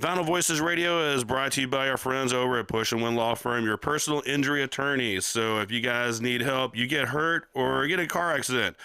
Vinyl Voices Radio is brought to you by our friends over at Push & Win Law Firm, your personal injury attorneys. So if you guys need help, you get hurt or get in a car accident,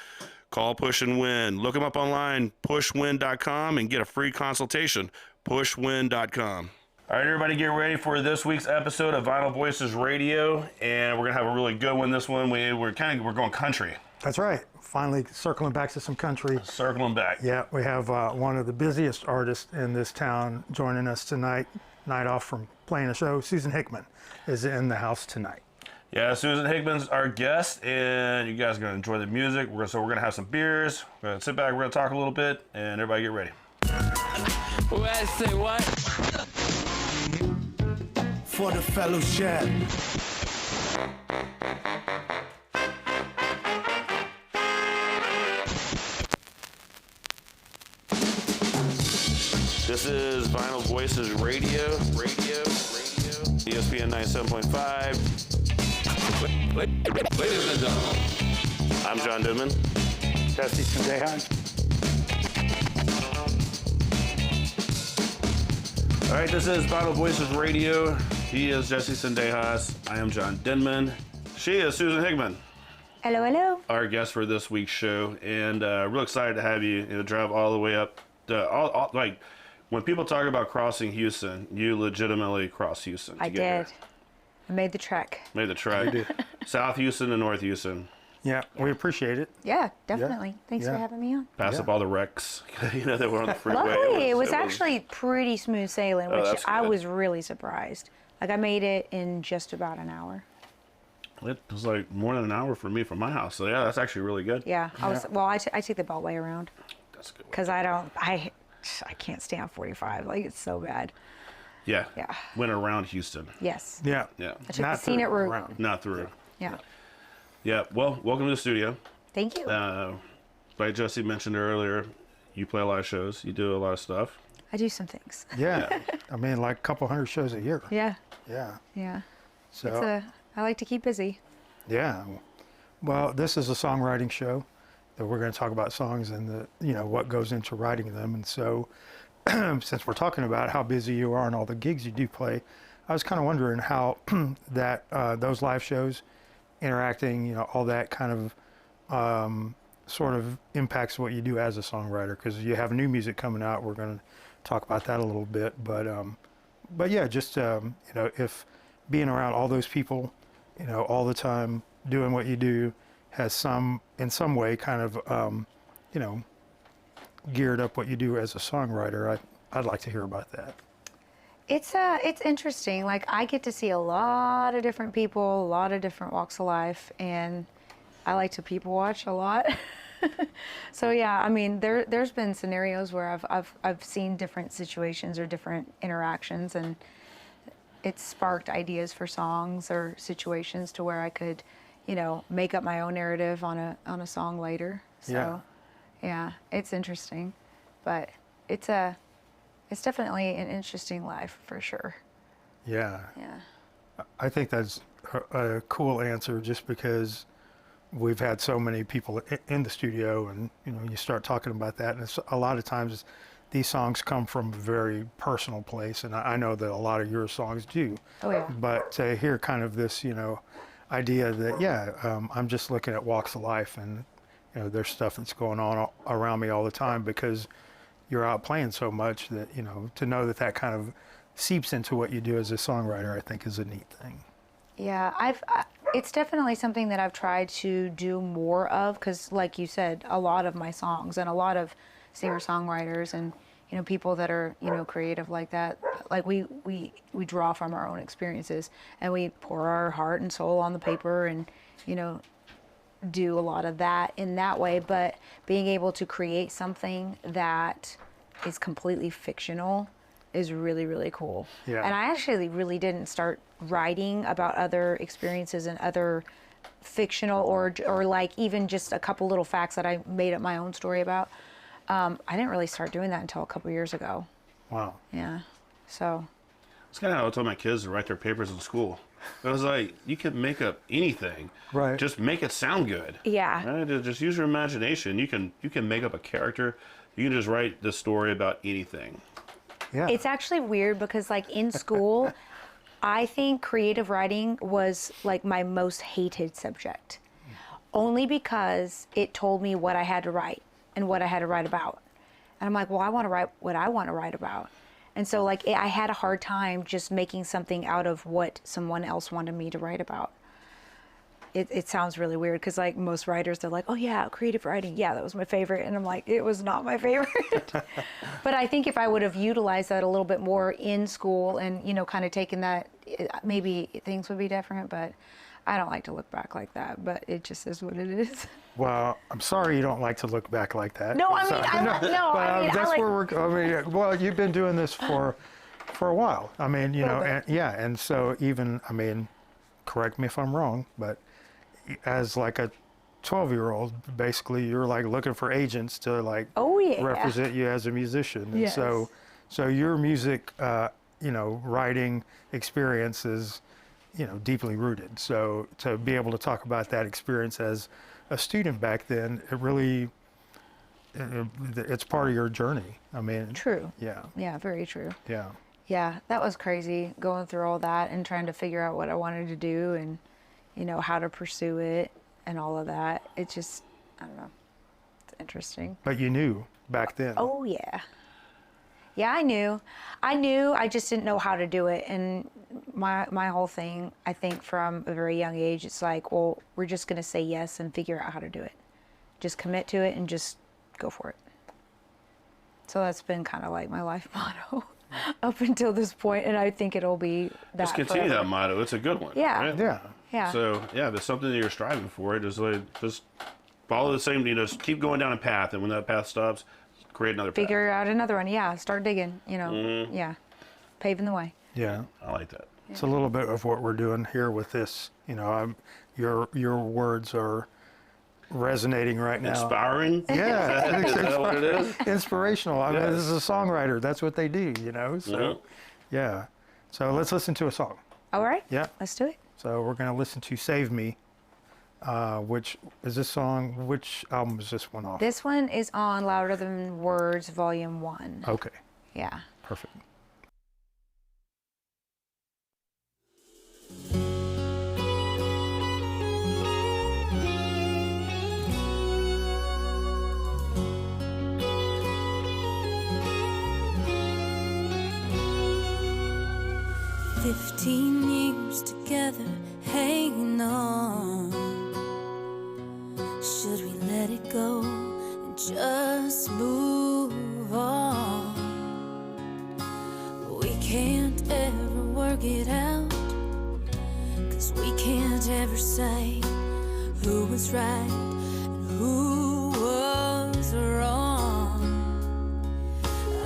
call Push & Win. Look them up online, pushwin.com, and get a free consultation, pushwin.com. All right, everybody, get ready for this week's episode of Vinyl Voices Radio, and we're gonna have a really good one. This one, we're going country. That's right. Finally circling back to some country. Circling back. Yeah, we have one of the busiest artists in this town joining us tonight. Night off from playing a show. Susan Hickman is in the house tonight. Yeah, Susan Hickman's our guest, and you guys are gonna enjoy the music. So we're gonna have some beers. We're gonna sit back. We're gonna talk a little bit, and everybody get ready. I say what? For the fellowship. This is Vinyl Voices Radio. ESPN 97.5. Ladies and gentlemen, I'm John Denman. Jesse Sandehan. All right, this is Vinyl Voices Radio. He is Jesse Sandejas. I am John Denman. She is Susan Hickman. Hello, hello. Our guest for this week's show, and real excited to have you. Drive all the way up. Like when people talk about crossing Houston, you legitimately crossed Houston. I did. I made the trek. Made the trek. South Houston and North Houston. Yeah, we appreciate it. Yeah, definitely. Thanks for having me on. Pass up all the wrecks. That were on the freeway. Luckily, it was actually pretty smooth sailing, which I good. was really surprised. Like I made it in just about an hour. It was like more than an hour for me from my house. So yeah, that's actually really good. Yeah, I take the Beltway around That's good. because I can't stand 45. Like it's so bad. Yeah. Yeah. Went around Houston. Yes. Yeah. Yeah. I took the scenic route. Around. Not through. Yeah. Yeah. Well, welcome to the studio. Thank you. Like Jesse mentioned earlier, you play a lot of shows. You do a lot of stuff. I do some things. Yeah. I mean, like a couple hundred shows a year. Yeah. Yeah. Yeah. So, I like to keep busy. yeah. Well, this is a songwriting show that we're going to talk about songs and what goes into writing them. And so, since we're talking about how busy you are and all the gigs you do play, I was kind of wondering how that those live shows, interacting, all that kind of sort of impacts what you do as a songwriter, because you have new music coming out. We're going to talk about that a little bit, but yeah, just if being around all those people, all the time, doing what you do, has in some way kind of geared up what you do as a songwriter. I'd like to hear about that. It's interesting. Like I get to see a lot of different people, a lot of different walks of life, and I like to people watch a lot. So yeah, I mean, there's been scenarios where I've seen different situations or different interactions, and it sparked ideas for songs or situations to where I could, make up my own narrative on a song later. So yeah, it's interesting, but it's definitely an interesting life for sure. Yeah. Yeah. I think that's a cool answer, just because we've had so many people in the studio, and you start talking about that, and it's, a lot of times these songs come from a very personal place, and I know that a lot of your songs do. Oh yeah. But to hear kind of this idea that I'm just looking at walks of life, and there's stuff that's going on around me all the time because you're out playing so much, that to know that kind of seeps into what you do as a songwriter, I think is a neat thing. Yeah, it's definitely something that I've tried to do more of, because like you said, a lot of my songs and a lot of singer-songwriters and people that are creative like that, like we draw from our own experiences, and we pour our heart and soul on the paper, and do a lot of that in that way. But being able to create something that is completely fictional is really, really cool. Yeah. And I actually really didn't start writing about other experiences and other fictional or like even just a couple little facts that I made up my own story about. I didn't really start doing that until a couple years ago. Wow. Yeah. So. It's kind of how I told my kids to write their papers in school. It was like, you can make up anything. Right. Just make it sound good. Yeah. Right? Just use your imagination. You can make up a character. You can just write the story about anything. Yeah. It's actually weird because like in school, I think creative writing was like my most hated subject. Only because it told me what I had to write and what I had to write about. And I'm like, well, I want to write what I want to write about. And so like I had a hard time just making something out of what someone else wanted me to write about. It sounds really weird because like most writers, they're like, oh yeah, creative writing. Yeah, that was my favorite. And I'm like, it was not my favorite. But I think if I would have utilized that a little bit more in school and, you know, kind of taken that, maybe things would be different. But I don't like to look back like that, but it just is what it is. Well, I'm sorry you don't like to look back like that. No, I mean, Sorry. That's where we're. I mean, well, you've been doing this for a while. I mean, you know, and so even, I mean, correct me if I'm wrong, but as like a 12-year-old, basically, you're like looking for agents to like represent you as a musician. And Yes. so your music, you know, writing experience is, you know, deeply rooted. So to be able to talk about that experience as a student back then, it really, it's part of your journey. I mean, True. Yeah. Yeah, very true. Yeah. Yeah, that was crazy going through all that and trying to figure out what I wanted to do and, you know, how to pursue it and all of that. It just, I don't know, it's interesting. But you knew back then. Oh, yeah. Yeah, I knew. I just didn't know how to do it. And my whole thing, I think from a very young age, it's like, well, we're just going to say yes and figure out how to do it. Just commit to it and just go for it. So that's been kind of like my life motto up until this point, and I think it'll be that Just continue forever. that motto. It's a good one. Yeah. Right? Yeah. Yeah. So yeah, if it's something that you're striving for, just follow the same. You know, just keep going down a path, and when that path stops, create another path. Figure out another one. Yeah, start digging, you know. Yeah. Paving the way. Yeah. I like that. It's a little bit of what we're doing here with this. You know, your words are resonating right now. Inspiring. Yeah. Is that what it is? Inspirational. I mean, Yes. this is a songwriter. That's what they do, you know. So, yeah. So let's listen to a song. All right. Yeah. Let's do it. So we're going to listen to Save Me, which is this song, which album is this one off? This one is on Louder Than Words, Volume 1. Okay, Yeah. perfect. "15 years together, hanging on. Should we let it go and just move on? We can't ever work it out, 'cause we can't ever say who was right and who was wrong.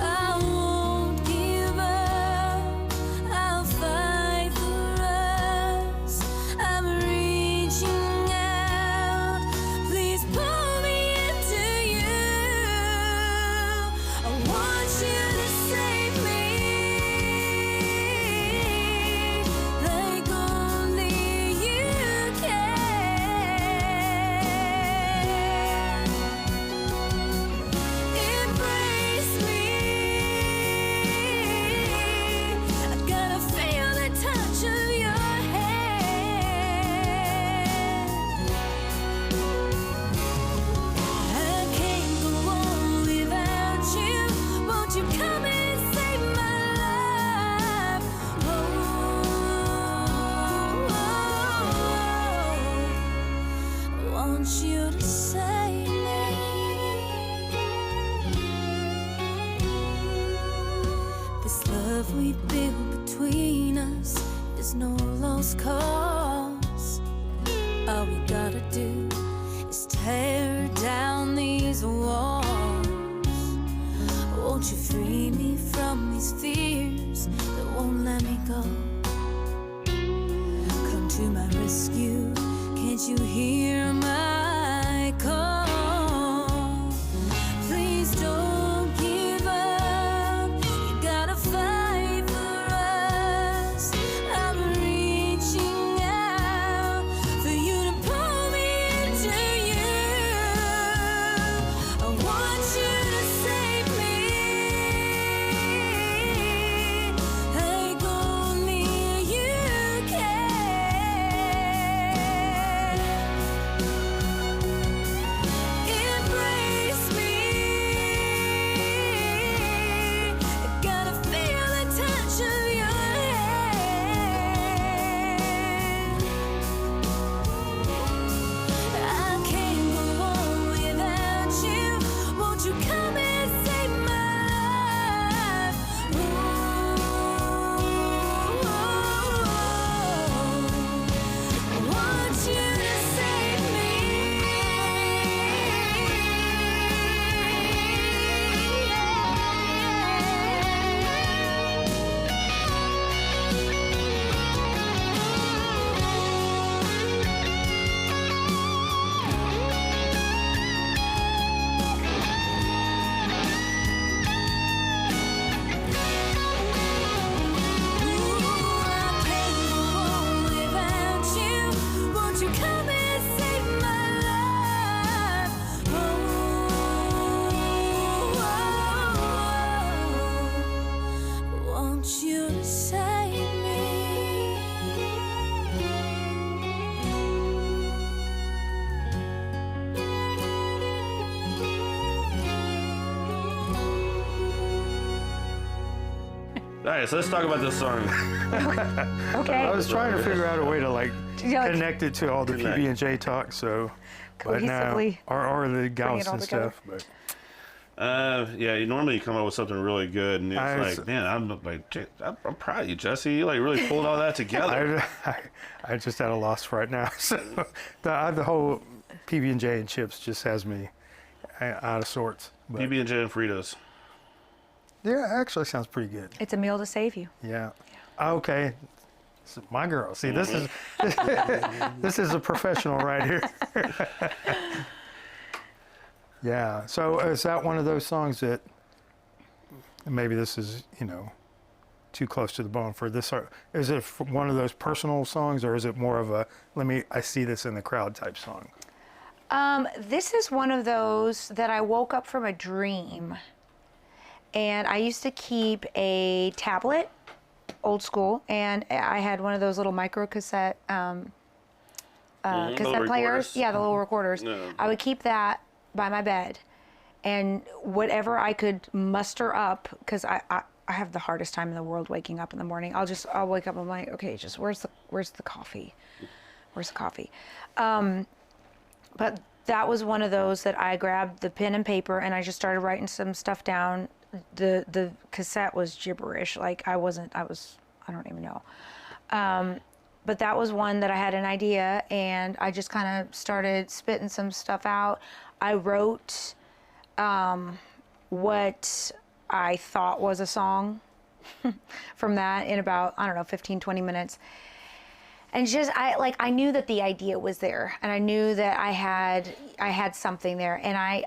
I won't give up, I'll fight for us. I'm reaching out, please pull me into you. I want you to save me, like only you can. Embrace me, I gotta feel the touch of your hand. I can't go on without you. Won't you come and save my life? I want you to save me. This love we built between us is no lost cause. All we gotta do is tear down these walls. Won't you free me from these fears that won't let me go? Come to my rescue, can't you hear my call? Please don't give up, you gotta fight for us. I'm reaching out for you to pull me into you. I want you to save me, want you to save me. All right, so let's talk about this song. Okay. I was trying to figure out a way to like Yeah, like- connect it to all the Connect. PB&J talk, so but now Cohesively or the bring gals it all and together. stuff. But Yeah, you normally come up with something really good, and it's I was- like, man, I'm proud of you, Jesse. You like really pulled all that together. I just at a loss right now. So the whole PB&J and chips just has me out of sorts. But PB&J and Fritos. yeah, actually sounds pretty good. It's a meal to save you. Yeah. Okay. So my girl. See, this is this is a professional right here. Yeah. So is that one of those songs that maybe this is, too close to the bone for this? Is it one of those personal songs, or is it more of a I see this in the crowd type song? This is one of those that I woke up from a dream, and I used to keep a tablet, old school, and I had one of those little micro cassette Little cassette players. recorders. Yeah, the little recorders. Yeah. I would keep that by my bed, and whatever I could muster up, because I have the hardest time in the world waking up in the morning. I'll wake up and I'm like, okay, just where's the coffee? Where's the coffee? But that was one of those that I grabbed the pen and paper and I just started writing some stuff down. The cassette was gibberish. Like I don't even know. But that was one that I had an idea and I just kind of started spitting some stuff out. I wrote what I thought was a song from that in about, 15, 20 minutes. And just, I knew that the idea was there and I knew that I had something there. And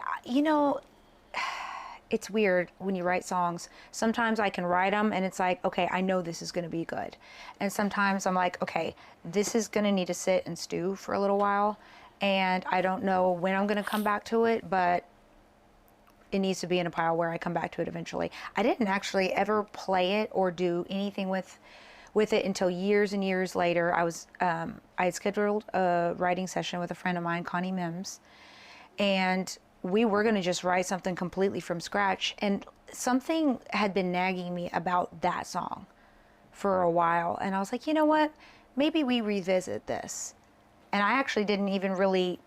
it's weird when you write songs. Sometimes I can write them and it's like, okay, I know this is going to be good. And sometimes I'm like, okay, this is going to need to sit and stew for a little while. And I don't know when I'm going to come back to it, but it needs to be in a pile where I come back to it eventually. I didn't actually ever play it or do anything with it until years and years later. I had scheduled a writing session with a friend of mine, Connie Mims, and we were going to just write something completely from scratch. And something had been nagging me about that song for a while. And I was like, you know what? Maybe we revisit this. And I actually didn't even really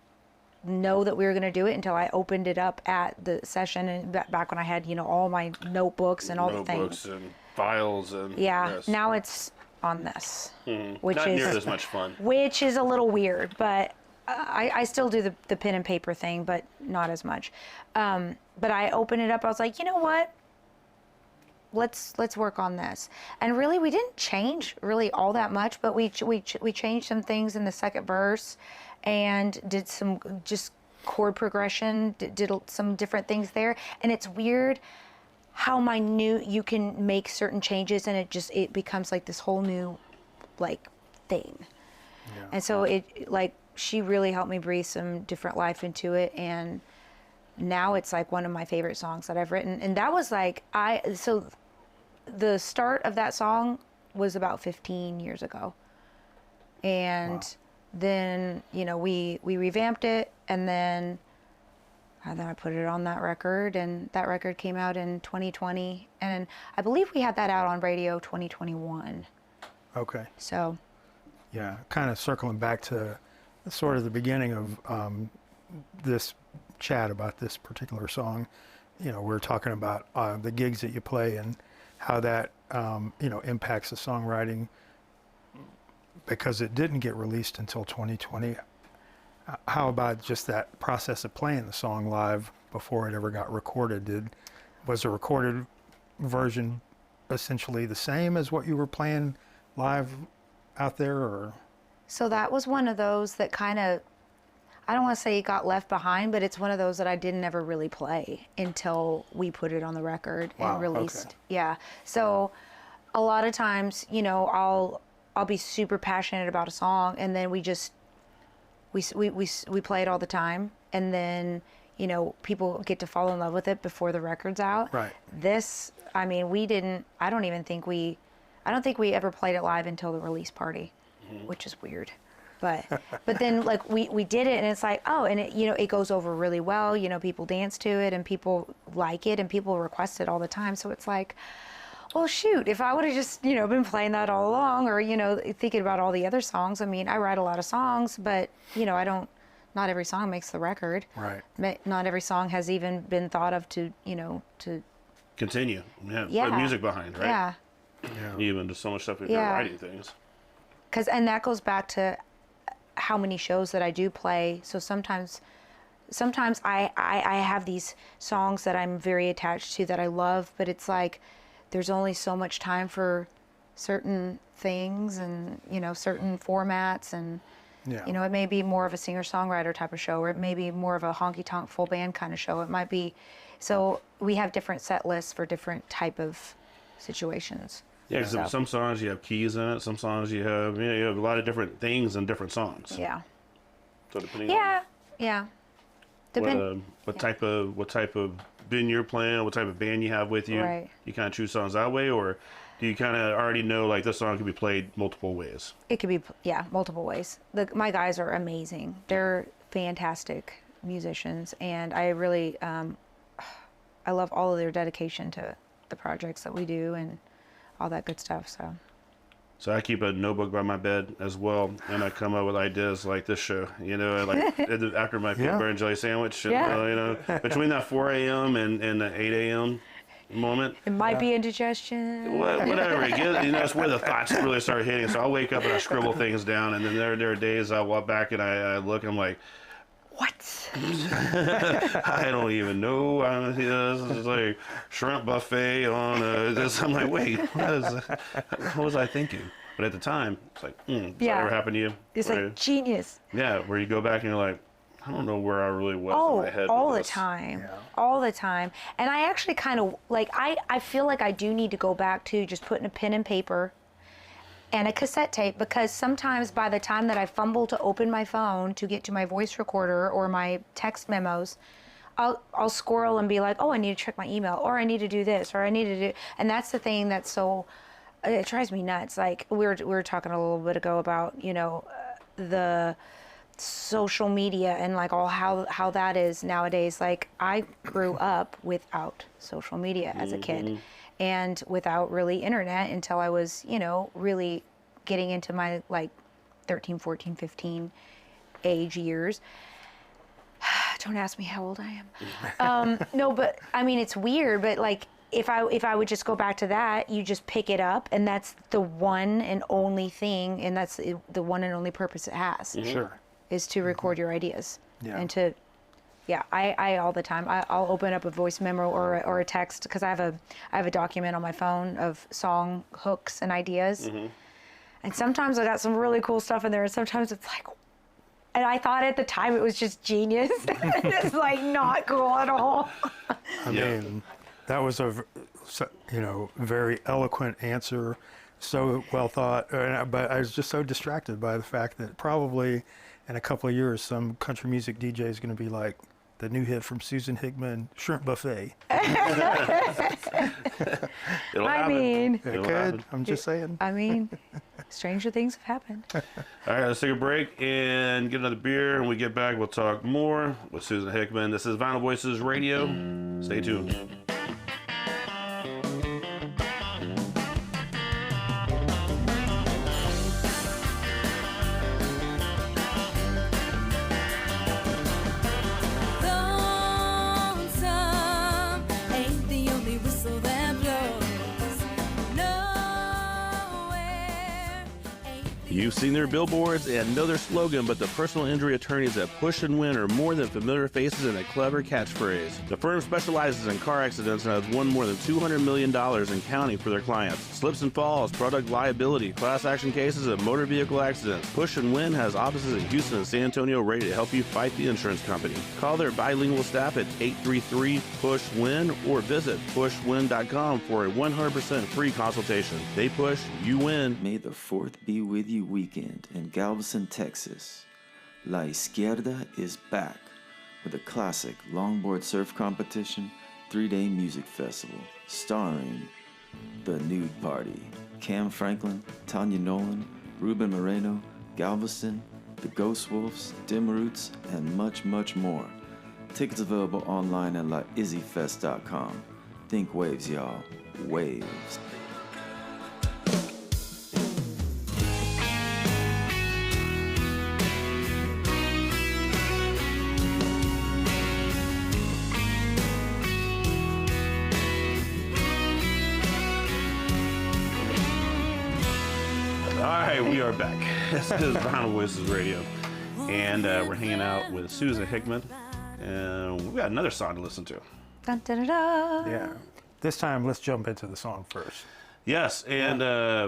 know that we were going to do it until I opened it up at the session and back when I had, all my notebooks and all the things. And files and Yeah, yes. now it's on this, which Not near is as much fun. which is a little weird, but I still do the pen and paper thing, but not as much. But I opened it up. I was like, you know what? Let's work on this. And really, we didn't change really all that much, but we changed some things in the second verse, and did some just chord progression. Did some different things there, and it's weird how minute you can make certain changes and it becomes like this whole new thing. Yeah. And so she really helped me breathe some different life into it, and now it's like one of my favorite songs that I've written. And that was so the start of that song was about 15 years ago. And then, we revamped it, and then I put it on that record, and that record came out in 2020, and I believe we had that out on radio 2021. Okay. So. Yeah, kind of circling back to sort of the beginning of this chat about this particular song. We're talking about the gigs that you play and how that impacts the songwriting, because it didn't get released until 2020. How about just that process of playing the song live before it ever got recorded? Was the recorded version essentially the same as what you were playing live out there, or? So that was one of those that kind of, I don't want to say it got left behind, but it's one of those that I didn't ever really play until we put it on the record and released. Okay. Yeah. So a lot of times, I'll be super passionate about a song, and then we play it all the time, and then you know, people get to fall in love with it before the record's out. Right. This, I mean, I don't think we ever played it live until the release party, which is weird. But then like we did it, and it's like, oh, and it, you know, it goes over really well. You know, people dance to it and people like it and people request it all the time. So it's like, well, shoot, if I would have just, you know, been playing that all along, or, you know, thinking about all the other songs. I mean, I write a lot of songs, but, you know, not every song makes the record. Right. Not every song has even been thought of to, you know, to Continue. Yeah. Yeah. Put music behind, right? Yeah. Even just so much stuff if you're Yeah. writing things. And that goes back to how many shows that I do play. So sometimes I have these songs that I'm very attached to that I love, but it's like there's only so much time for certain things and, you know, certain formats, and Yeah. you know, it may be more of a singer-songwriter type of show, or it may be more of a honky-tonk full band kind of show. It might be, so we have different set lists for different type of situations. Yeah, 'cause some songs you have keys in it. Some songs you have a lot of different things in different songs. Yeah. So depending Yeah. Yeah. on what type of band you're playing, what type of band you have with you, Right. you kind of choose songs that way, or do you kind of already know like this song can be played multiple ways? It could be, yeah, multiple ways. My guys are amazing. They're fantastic musicians, and I really, I love all of their dedication to the projects that we do and all that good stuff. So I keep a notebook by my bed as well, and I come up with ideas like this show, you know, like after my peanut butter and jelly sandwich, and, Yeah. you know, between that 4 a.m. and the 8 a.m. moment. It might be indigestion. Whatever, that's where the thoughts really start hitting. So I'll wake up and I scribble things down, and then there are days I walk back and I look, I'm like, What? I don't even know. This is like shrimp buffet on this. I'm like, wait, what was I thinking? But at the time, it's like, does that ever happen to you? It's Where- like genius. yeah, where you go back and you're like, I don't know where I really was in my head. all with the this. time. All the time. And I actually kind of, like, I feel like I do need to go back to just putting a pen and paper and a cassette tape, because sometimes by the time that I fumble to open my phone to get to my voice recorder or my text memos, I'll squirrel and be like, oh, I need to check my email, or I need to do this, or I need to do, and that's the thing that's so, it drives me nuts. Like we were talking a little bit ago about, you know, the social media and like all how that is nowadays. Like I grew up without social media as a kid, and without really internet until I was, you know, really getting into my like 13, 14, 15 age years. Don't ask me how old I am. No, but I mean, it's weird, but like if I would just go back to that, you just pick it up, and that's the one and only thing, and that's the one and only purpose it has. Sure. Is to record your ideas. Yeah. And to, yeah, I all the time, I'll open up a voice memo or a text, because I have a document on my phone of song hooks and ideas. And sometimes I got some really cool stuff in there, and sometimes it's like, and I thought at the time it was just genius. It's like not cool at all. I mean, that was very eloquent answer, so well thought. But I was just so distracted by the fact that probably in a couple of years, some country music DJ is going to be like the new hit from Susan Hickman, Shrimp Buffet. It'll I happen. mean, It It'll could. happen. I'm just saying. I mean, stranger things have happened. All right, let's take a break and get another beer. And when we get back, we'll talk more with Susan Hickman. This is Vinyl Voices Radio. Stay tuned. Lonesome ain't the only whistle that blows. Nowhere ain't the You've seen their billboards and know their slogan, but the personal injury attorneys at Push and Win are more than familiar faces and a clever catchphrase. The firm specializes in car accidents and has won more than $200 million in counting for their clients. Slips and falls, product liability, class action cases, and motor vehicle accidents. Push and Win has offices in Houston and San Antonio ready to help you fight the insurance company. Call their bilingual staff at 833-PUSH-WIN or visit pushwin.com for a 100% free consultation. They push, you win. May the 4th be with you weekend in Galveston, Texas. La Izquierda is back with a classic longboard surf competition, 3-day music festival, starring The Nude Party, Cam Franklin, Tanya Nolan, Ruben Moreno, Galveston, The Ghost Wolves, Dim Roots, and much, much more. Tickets available online at laizzyfest.com. Think waves, y'all. Waves. All right, we are back. This is Brown Voices Radio, and we're hanging out with Susan Hickman, and we've got another song to listen to. Dun, dun, dun, dun. Yeah. This time, let's jump into the song first. Yes, and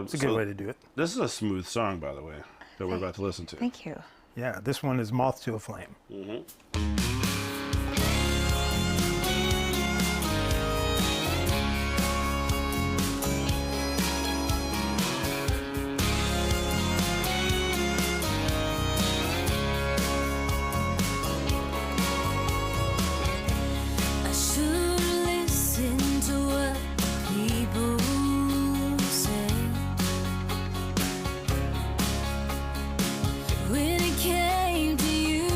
It's a good way to do it. This is a smooth song, by the way, that we're about to listen to. Thank you. Yeah, this one is Moth to a Flame. I should listen to what people say. When it came to you,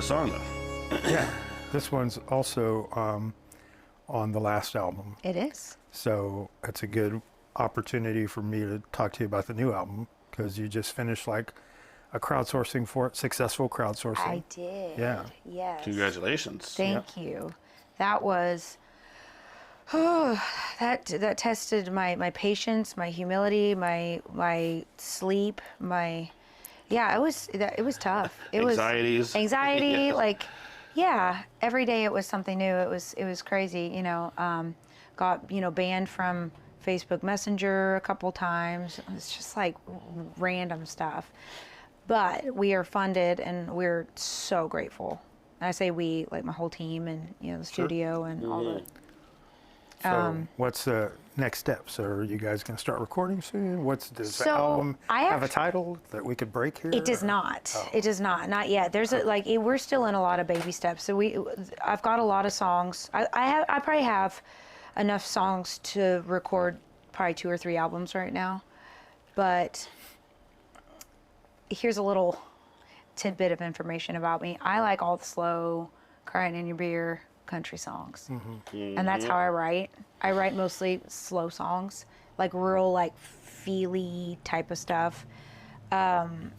the song, though. Yeah. This one's also on the last album. It is. So it's a good opportunity for me to talk to you about the new album because you just finished like a successful crowdsourcing. I did. Yeah. Yes. Congratulations. Thank you. That was that tested my patience, my humility, my sleep, it was tough. It Anxieties. was anxiety, Yeah. like every day it was something new. It was crazy, got banned from Facebook Messenger a couple times. It's just like random stuff. But we are funded and we're so grateful. And I say we, like my whole team and the studio and all the. So what's the next steps? Are you guys going to start recording soon? Does the So, album I have a title that we could break here? It does not. It does not yet. There's we're still in a lot of baby steps. So I've got a lot of songs. I probably have enough songs to record probably 2 or 3 albums right now. But here's a little tidbit of information about me. I like all the slow, crying in your beer country songs. And that's how I write. I write mostly slow songs, like real like feely type of stuff. And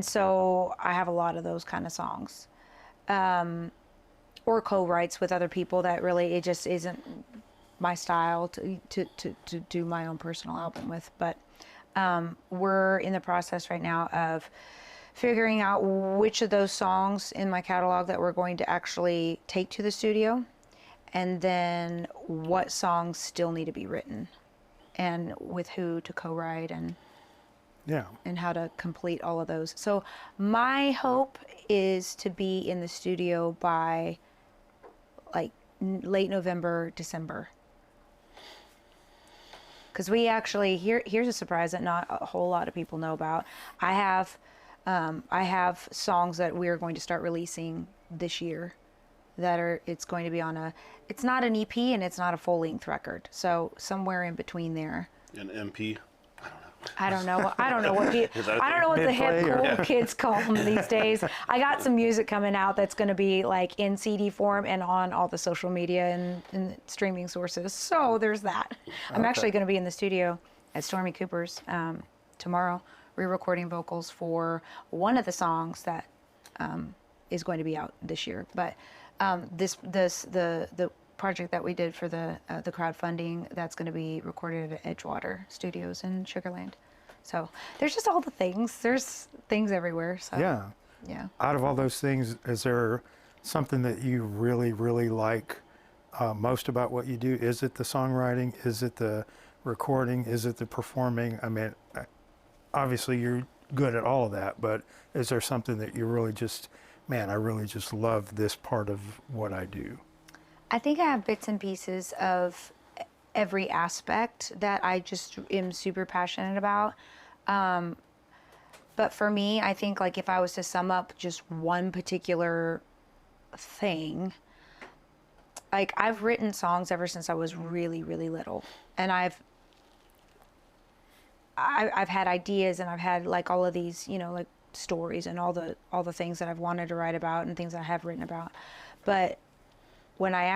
so I have a lot of those kind of songs. Or co-writes with other people that really, it just isn't my style to do my own personal album with. But we're in the process right now of figuring out which of those songs in my catalog that we're going to actually take to the studio, and then what songs still need to be written, and with who to co-write, and how to complete all of those. So my hope is to be in the studio by like late November, December. Because we actually, here's a surprise that not a whole lot of people know about. I have songs that we're going to start releasing this year it's going to be it's not an EP and it's not a full-length record. So somewhere in between there. An MP? I don't know what the hip cool kids call them these days. I got some music coming out that's going to be like in CD form and on all the social media and streaming sources. So there's that. I'm actually going to be in the studio at Stormy Cooper's tomorrow, re-recording vocals for one of the songs that is going to be out this year. But the project that we did for the crowdfunding, that's going to be recorded at Edgewater Studios in Sugar Land. So there's just all the things. There's things everywhere. So yeah. Out of all those things, is there something that you really, really like most about what you do? Is it the songwriting? Is it the recording? Is it the performing? I mean, obviously you're good at all of that, but is there something that you really just, man, I really just love this part of what I do? I think I have bits and pieces of every aspect that I just am super passionate about. But for me, I think like if I was to sum up just one particular thing, like I've written songs ever since I was really, really little. And I've had ideas and I've had like all of these, like stories and all the things that I've wanted to write about and things that I have written about. But when I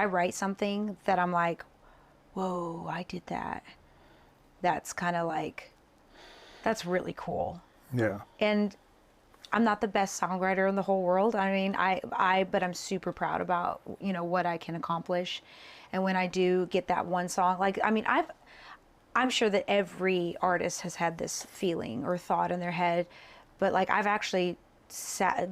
write something that I'm like, whoa, I did that. That's kind of like, that's really cool. Yeah. And I'm not the best songwriter in the whole world. I mean, but I'm super proud about, what I can accomplish. And when I do get that one song, like, I mean, I'm sure that every artist has had this feeling or thought in their head, but like I've actually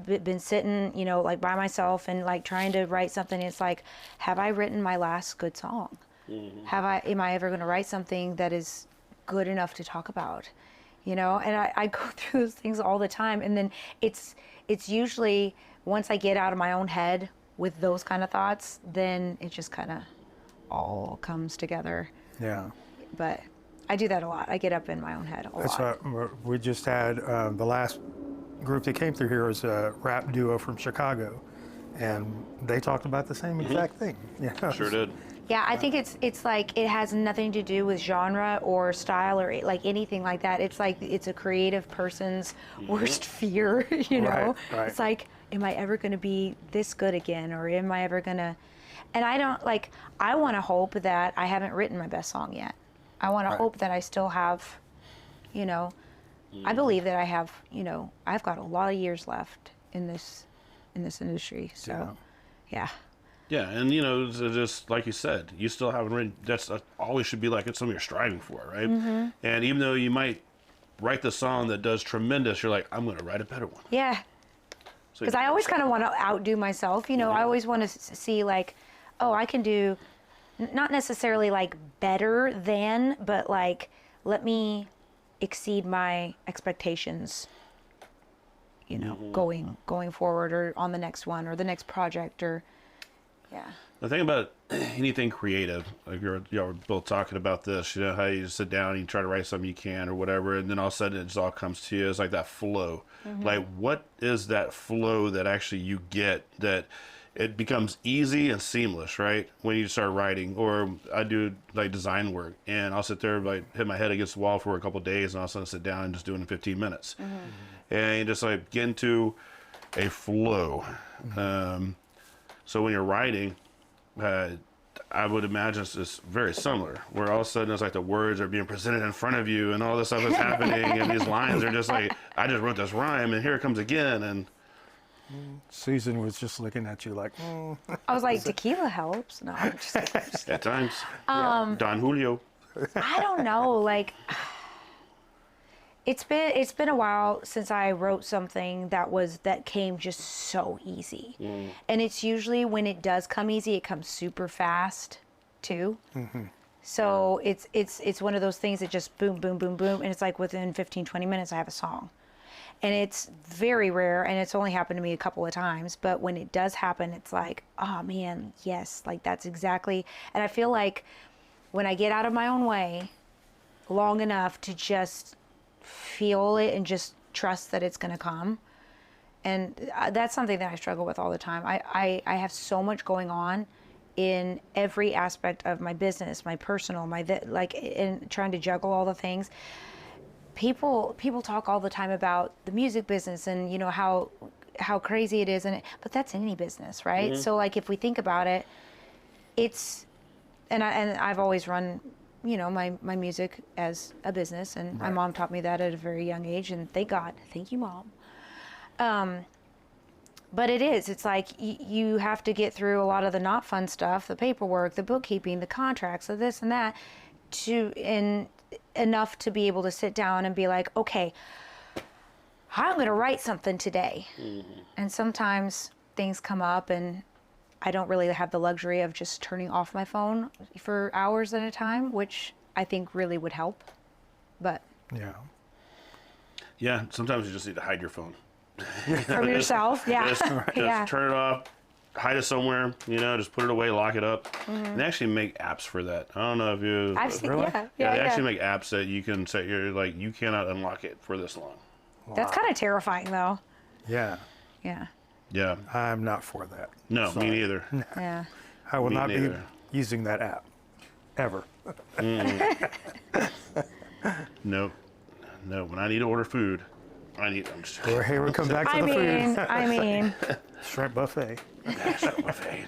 been sitting, like by myself and like trying to write something. It's like, have I written my last good song? Mm-hmm. Am I ever going to write something that is good enough to talk about? And I go through those things all the time. And then it's usually once I get out of my own head with those kind of thoughts, then it just kind of all comes together. Yeah. But I do that a lot. I get up in my own head a lot. That's we just had the last group that came through here was a rap duo from Chicago, and they talked about the same exact thing. Sure did. Yeah, I think it's like it has nothing to do with genre or style or like anything like that. It's like it's a creative person's worst fear, you know? Right. It's like, am I ever going to be this good again, or am I ever going to? And I don't like. I want to hope that I haven't written my best song yet. I want to hope that I still have, you know. I believe that I have, you know, I've got a lot of years left in this industry. So, yeah. Yeah, and you know, just like you said, you still haven't written. That's always should be like it's something you're striving for, right? And even though you might write the song that does tremendous, you're like, I'm going to write a better one. Yeah. So Because I always kind of want to outdo myself. You know, I always want to see like, oh, I can do, not necessarily like better than, but like, let me exceed my expectations. You know, going forward, or on the next one, or the next project, or. Yeah. The thing about anything creative, like y'all were both talking about this, you know, how you sit down and you try to write something you can or whatever, and then all of a sudden it just all comes to you. It's like that flow. Like, what is that flow that actually you get that it becomes easy and seamless, right? When you start writing, or I do like design work, and I'll sit there like hit my head against the wall for a couple of days, and all of a sudden sit down and just do it in 15 minutes, and you just like get into a flow. So when you're writing, I would imagine it's just very similar, where all of a sudden it's like the words are being presented in front of you and all this stuff is happening, and these lines are just like, I just wrote this rhyme and here it comes again. And Susan was just looking at you like, I was like, tequila helps. No, I'm just kidding. at times, Don Julio. I don't know. Like, it's been a while since I wrote something that came just so easy. And it's usually when it does come easy, it comes super fast too. So it's one of those things that just boom, boom, boom, boom, and it's like within 15, 20 minutes I have a song. And it's very rare, and it's only happened to me a couple of times, but when it does happen, it's like, oh man, yes, like that's exactly. And I feel like when I get out of my own way long enough to just feel it and just trust that it's going to come, and that's something that I struggle with all the time. I have so much going on in every aspect of my business, my personal, like in trying to juggle all the things. People talk all the time about the music business and, you know, how crazy it is, but that's any business, right? So like if we think about it, it's and I've always run, you know, my music as a business, and my mom taught me that at a very young age, and thank God, thank you, Mom. But it's like you have to get through a lot of the not fun stuff, the paperwork, the bookkeeping, the contracts, the this and that, enough to be able to sit down and be like, okay, I'm going to write something today. And sometimes things come up and I don't really have the luxury of just turning off my phone for hours at a time, which I think really would help. But Yeah, sometimes you just need to hide your phone. from yourself, Just turn it off, hide it somewhere, you know, just put it away, lock it up. And they actually make apps for that. I don't know if you... I've seen, Really? They actually make apps that you can set like, you cannot unlock it for this long. That's kind of terrifying, though. yeah, Yeah. Yeah. I'm not for that. No, Sorry. me neither. Yeah. I will Me not neither. be using that app ever. Nope. No, when I need to order food, I'm just... Well, here we come back to the food. I mean, Shrimp buffet. Shrimp buffet.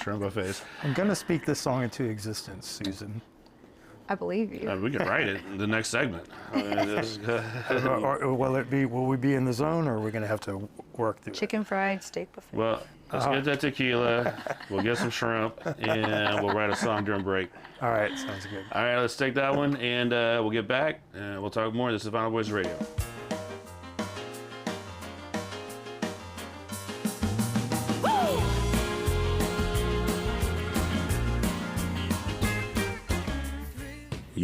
Shrimp buffets. I'm going to speak this song into existence, Susan. I believe you. We can write it in the next segment. Or will we be in the zone, or are we going to have to work through Chicken fried steak buffet. Well, let's get that tequila. We'll get some shrimp, and we'll write a song during break. it? All right, sounds good. All right, let's take that one, and we'll get back, and we'll talk more. This is Final Voice Radio.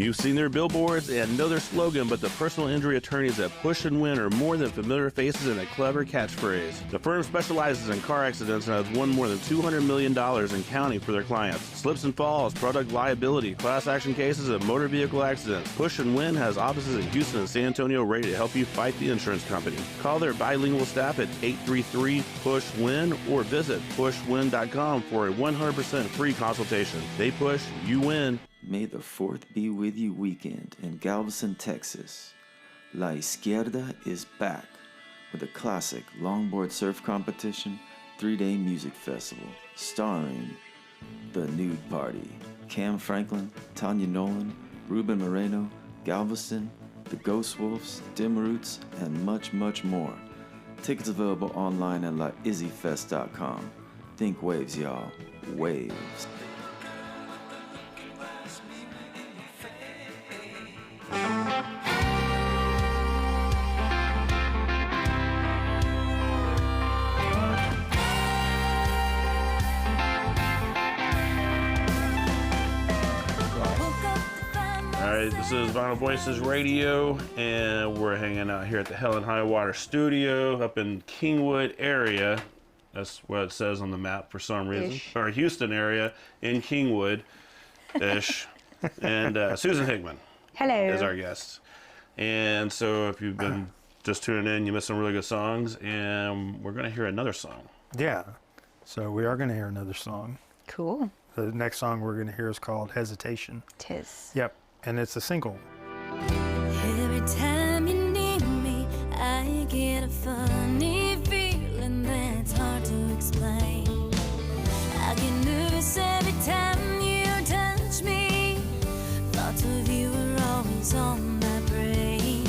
You've seen their billboards and know their slogan, but the personal injury attorneys at Push and Win are more than familiar faces and a clever catchphrase. The firm specializes in car accidents and has won more than $200 million in counting for their clients. Slips and falls, product liability, class action cases, and motor vehicle accidents. Push and Win has offices in Houston and San Antonio ready to help you fight the insurance company. Call their bilingual staff at 833-PUSH-WIN or visit pushwin.com for a 100% free consultation. They push, you win. May the 4th be with you weekend in Galveston, Texas. La Izquierda is back with a classic longboard surf competition, 3-day music festival, starring The Nude Party, Cam Franklin, Tanya Nolan, Ruben Moreno, Galveston, The Ghost Wolves, Dim Roots, and much, much more. Tickets available online at laizzyfest.com. Think waves, y'all. Waves. This is Vinyl Voices Radio, and we're hanging out here at the Hell and High Water Studio up in Kingwood area. That's what it says on the map for some reason. Or Houston area in Kingwood-ish. And Susan Hickman is our guest. And so if you've been just tuning in, you missed some really good songs, and we're going to hear another song. Yeah. So we are going to hear another song. Cool. The next song we're going to hear is called Hesitation. Tis. Yep. And it's a single. Every time you need me, I get a funny feeling that's hard to explain. I get nervous every time you touch me. Thoughts of you are always on my brain.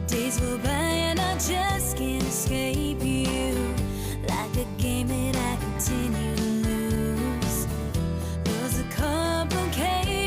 Days go by and I just can't escape you. Like a game that I continue to lose. There's a complicated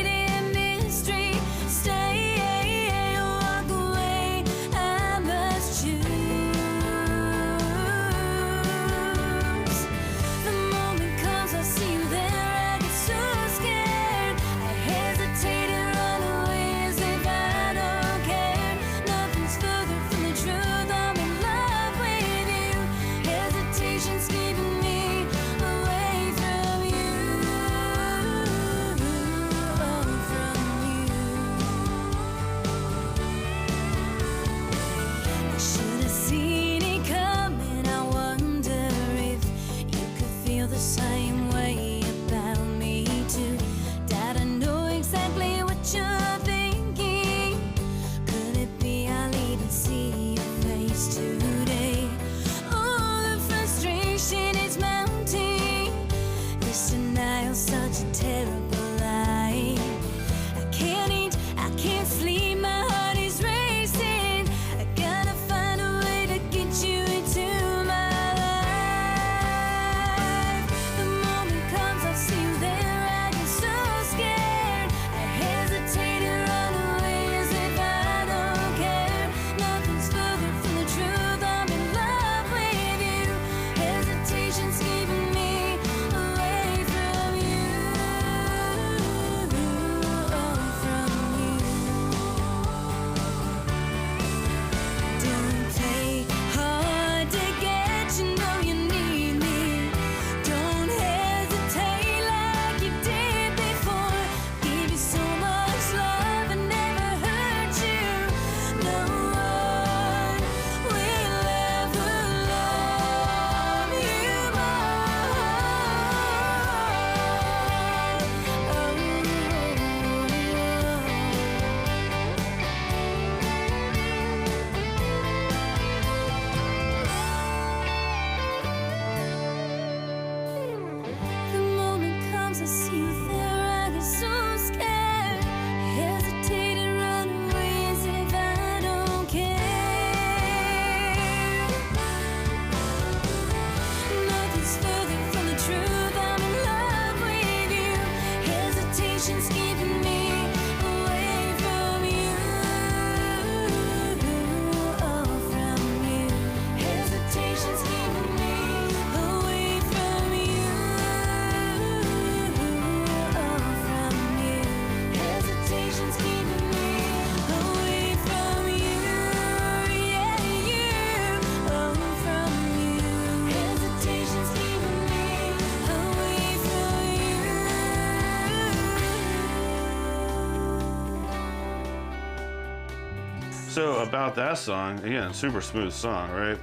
So about that song, again, super smooth song, right?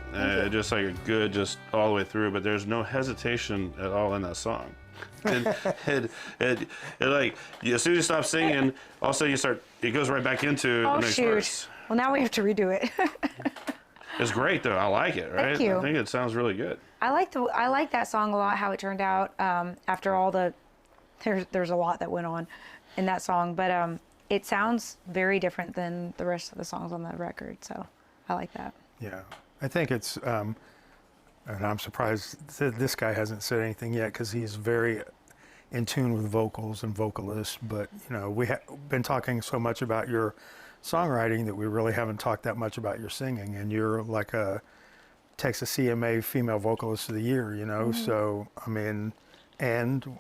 Just like a good, just all the way through, but there's no hesitation at all in that song. Like, as soon as you stop singing, all of a sudden it goes right back into the next verse. Well, now we have to redo it. It's great though. I like it. Right? Thank you. I think it sounds really good. I like that song a lot. How it turned out after all the there's a lot that went on in that song, but it sounds very different than the rest of the songs on the record. So I like that. Yeah, I think it's, and I'm surprised that this guy hasn't said anything yet because he's very in tune with vocals and vocalists. But you know, we have been talking so much about your songwriting that we really haven't talked that much about your singing, and you're like a Texas CMA Female Vocalist of the Year, you know. So I mean, and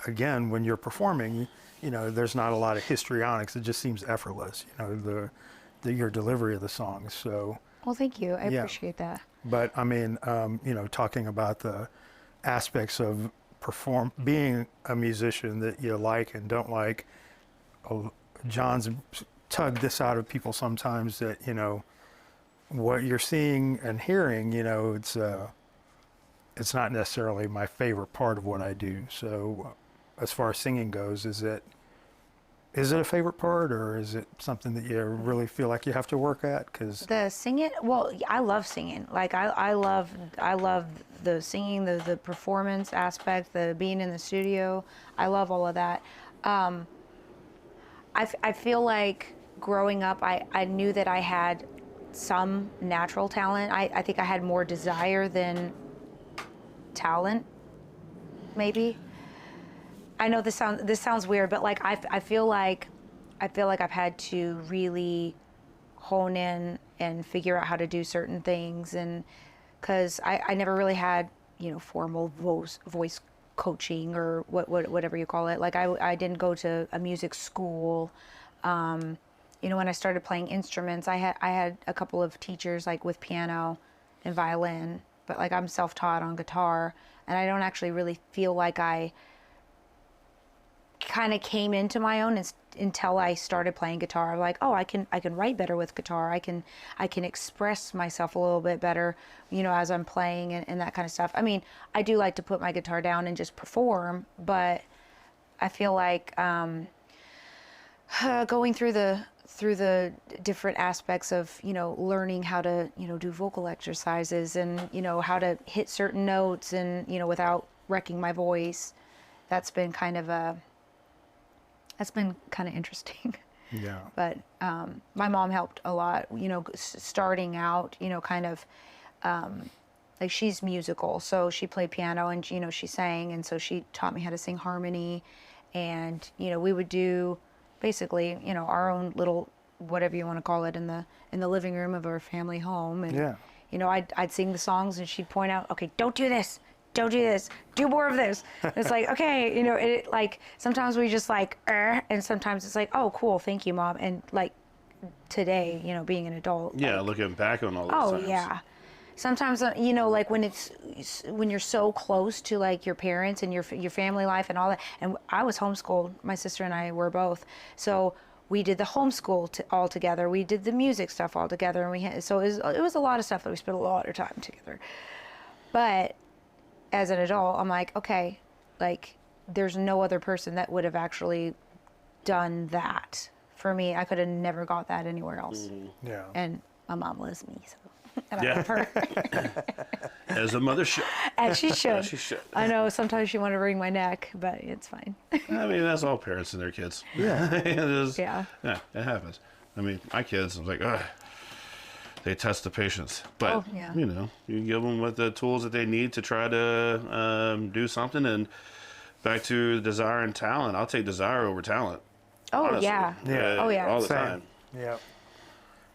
again, when you're performing, you know, there's not a lot of histrionics. It just seems effortless, you know, your delivery of the songs. So Well, thank you. I appreciate that. but I mean, you know, talking about the aspects of being a musician that you like and don't like, John's tugged this out of people sometimes that, you know, what you're seeing and hearing, you know, it's not necessarily my favorite part of what I do. So as far as singing goes, is it a favorite part, or is it something that you really feel like you have to work at? Because The singing, well, I love singing. Like I love the singing, the performance aspect, the being in the studio. I love all of that. I feel like growing up, I knew that I had some natural talent. I think I had more desire than talent, maybe. I know this sounds weird, but like I feel like I've had to really hone in and figure out how to do certain things, and because I never really had, you know, formal voice coaching or whatever you call it. Like I didn't go to a music school. You know, when I started playing instruments, I had a couple of teachers like with piano and violin, but like I'm self-taught on guitar, and I don't actually really feel like I kind of came into my own until I started playing guitar. Like, oh, I can write better with guitar. I can express myself a little bit better, you know, as I'm playing and that kind of stuff. I mean, I do like to put my guitar down and just perform, but I feel like going through the different aspects of, you know, learning how to, you know, do vocal exercises and, you know, how to hit certain notes and, you know, without wrecking my voice, that's been kind of interesting. yeah, But my mom helped a lot, you know, starting out, you know, kind of like she's musical, so she played piano and, you know, she sang, and so she taught me how to sing harmony, and, you know, we would do basically, you know, our own little, whatever you want to call it, in the living room of our family home, and yeah. you know, I'd sing the songs and she'd point out, okay, don't do this, do more of this. And it's like, okay, you know, it like sometimes we just like, and sometimes it's like, oh, cool, thank you, Mom. And like today, you know, being an adult. Yeah, like, looking back on all those oh times. yeah. Sometimes, you know, like when you're so close to like your parents and your family life and all that. And I was homeschooled. My sister and I were both. So we did the homeschool all together. We did the music stuff all together, and so it was a lot of stuff that we spent a lot of time together. But as an adult, I'm like, okay, like there's no other person that would have actually done that for me. I could have never got that anywhere else. Yeah. And my mom loves me, so. And Yeah. I love her. As a mother should. And she should. She should. I know sometimes she wanted to wring my neck, but it's fine. I mean, that's all parents and their kids. Yeah. It is. Yeah. Yeah, it happens. I mean, my kids, I was like, ugh. They test the patience. But, Oh, yeah. you know, you give them with the tools that they need to try to do something. And back to desire and talent, I'll take desire over talent. Oh, honestly. yeah. Yeah. Oh, yeah. All the Same. time. Yeah.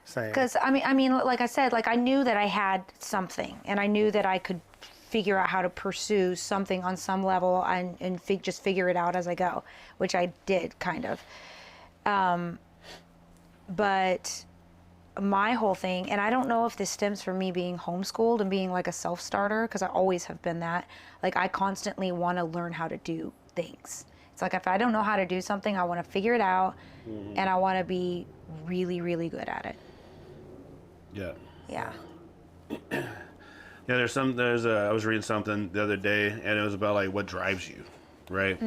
Same. Because, I mean, like I said, like I knew that I had something, and I knew that I could figure out how to pursue something on some level and just figure it out as I go, which I did kind of. But my whole thing, and I don't know if this stems from me being homeschooled and being like a self-starter, because I always have been that. Like I constantly want to learn how to do things. It's like if I don't know how to do something, I want to figure it out, and I want to be really, really good at it. Yeah. Yeah. Yeah, I was reading something the other day, and it was about like what drives you, right?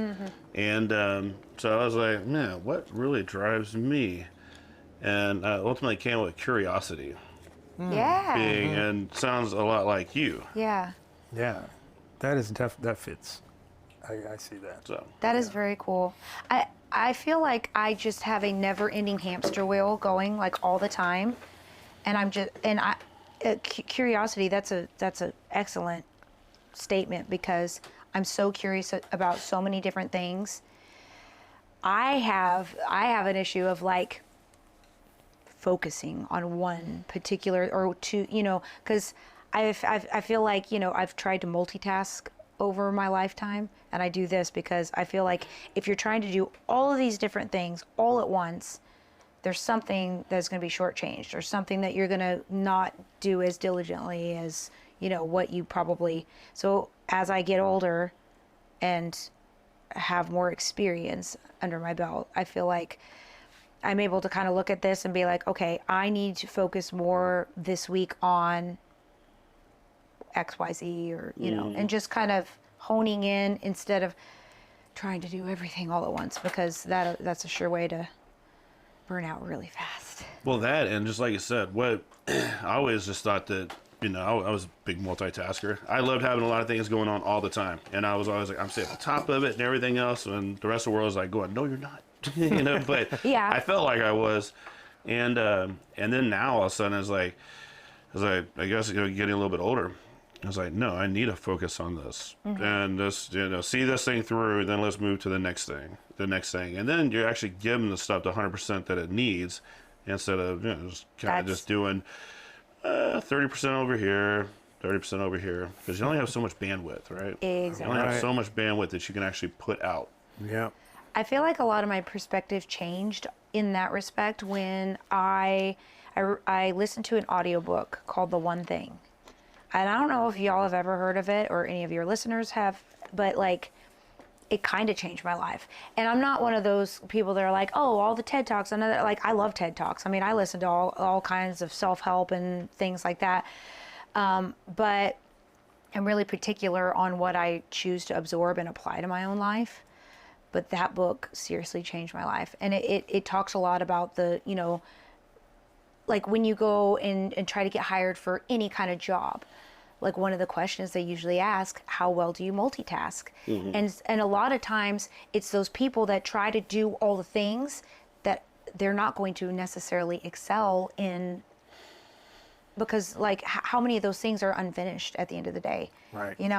And so I was like, man, what really drives me? And ultimately came with curiosity, Yeah. and sounds a lot like you. Yeah. Yeah, that fits. I see that. So That is very cool. I feel like I just have a never-ending hamster wheel going like all the time, and curiosity. That's a excellent statement because I'm so curious about so many different things. I have an issue of like focusing on one particular or two, because I feel like I've tried to multitask over my lifetime, and I do this because I feel like if you're trying to do all of these different things all at once, there's something that's going to be shortchanged, or something that you're going to not do as diligently as what you probably. So as I get older and have more experience under my belt, I feel like I'm able to kind of look at this and be like, okay, I need to focus more this week on XYZ, or and just kind of honing in instead of trying to do everything all at once, because that's a sure way to burn out really fast. well, that, and just like you said, what I always just thought that I was a big multitasker. I loved having a lot of things going on all the time, and I was always like, I'm staying at the top of it and everything else, and the rest of the world is like going, no, you're not. But Yeah. I felt like I was, and then now all of a sudden I was like, I guess getting a little bit older, I was like, no, I need to focus on this and this, see this thing through, then let's move to the next thing, and then you're actually giving the stuff the 100% that it needs, instead of just kind of just doing 30% over here, 30% over here, because you only have so much bandwidth, right? Exactly. You only have so much bandwidth that you can actually put out. Yeah. I feel like a lot of my perspective changed in that respect when I listened to an audiobook called The One Thing. And I don't know if y'all have ever heard of it or any of your listeners have, but like it kind of changed my life. And I'm not one of those people that are like, oh, all the TED Talks. I love TED Talks. I mean, I listen to all kinds of self-help and things like that. But I'm really particular on what I choose to absorb and apply to my own life. But that book seriously changed my life. And it talks a lot about the, like when you go and try to get hired for any kind of job, like one of the questions they usually ask, how well do you multitask? And a lot of times it's those people that try to do all the things that they're not going to necessarily excel in, because like how many of those things are unfinished at the end of the day, Right. And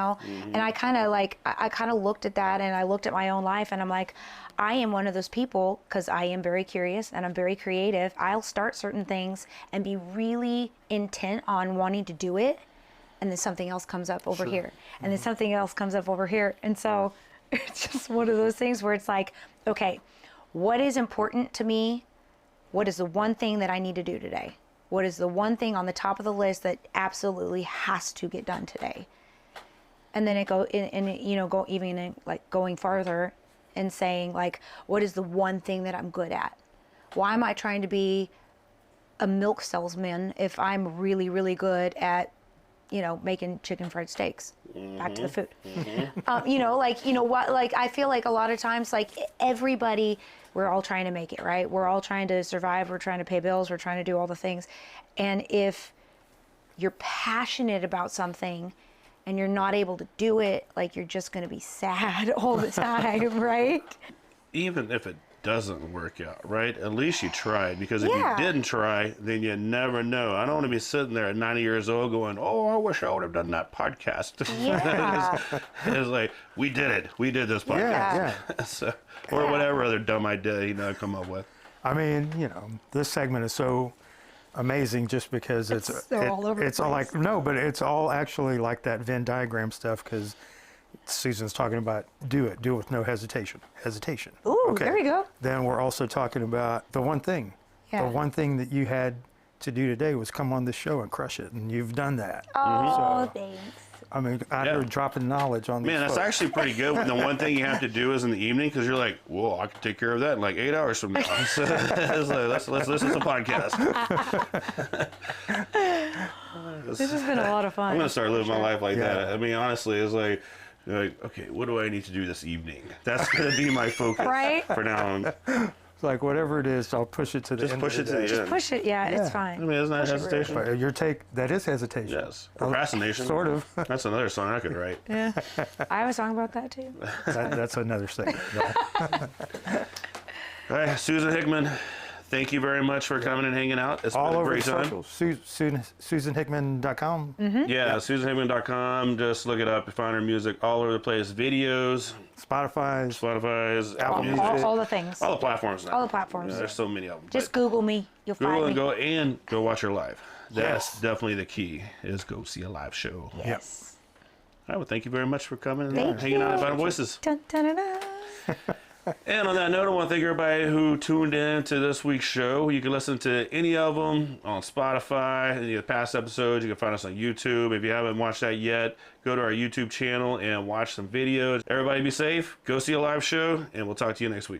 I kind of looked at that, and I looked at my own life, and I'm like, I am one of those people, because I am very curious and I'm very creative. I'll start certain things and be really intent on wanting to do it, and then something else comes up over here, and then something else comes up over here, and so it's just one of those things where it's like, okay, what is important to me? What is the one thing that I need to do today? What is the one thing on the top of the list that absolutely has to get done today? And then go even in, like going farther and saying like, what is the one thing that I'm good at? Why am I trying to be a milk salesman if I'm really, really good at, making chicken fried steaks? Back to the food. I feel like a lot of times, like everybody, we're all trying to make it, right? We're all trying to survive. We're trying to pay bills. We're trying to do all the things. And if you're passionate about something and you're not able to do it, like you're just going to be sad all the time, right? Even if it doesn't work out, right? At least you tried, because if you didn't try, then you never know. I don't want to be sitting there at 90 years old going, oh, I wish I would have done that podcast. Yeah. It's like, we did it. We did this podcast. Yeah. So, or whatever other dumb idea, I come up with. I mean, this segment is so amazing just because it's all over the it's all place. like, no, but it's all actually like that Venn diagram stuff, because Susan's talking about do it with no hesitation. Ooh, there we go. Then we're also talking about the one thing. Yeah. The one thing that you had to do today was come on this show and crush it, and you've done that. Oh, thanks. I mean, you're dropping knowledge on these Man, that's folks. actually pretty good. The one thing you have to do is in the evening, because you're like, whoa, I can take care of that in like 8 hours from now. So it's like, let's listen to the podcast. This has been a lot of fun. I'm gonna start living my life like Yeah. that. I mean, honestly, it's like, okay, what do I need to do this evening? That's gonna be my focus Right? for now on. It's like whatever it is, I'll push it to the Just end push of it the to day. the end. Push it, yeah, it's Yeah. I fine. mean, isn't that hesitation? But your take, that is hesitation. Yes. Procrastination. Sort of. That's another song I could write. Yeah. I have a song about that too. That's another statement. No. All right, Susan Hickman, thank you very much for coming and hanging out. It's been All a over great the time. socials. SusanHickman.com. Yeah, SusanHickman.com. Just look it up. You find her music all over the place. Videos, Spotify's. Spotify's, Apple Music. All the things. All the platforms now. All the platforms. Yeah, there's so many of them. Just But Google me. You'll Google find me. and go watch her live. That's Yes. definitely the key, is go see a live show. Yes. All right, well, thank you very much for coming and Thank hanging out at you. Vital Voices. Dun, dun, dun, dun. And on that note, I want to thank everybody who tuned in to this week's show. You can listen to any of them on Spotify, any of the past episodes. You can find us on YouTube. If you haven't watched that yet, go to our YouTube channel and watch some videos. Everybody be safe, go see a live show, and we'll talk to you next week.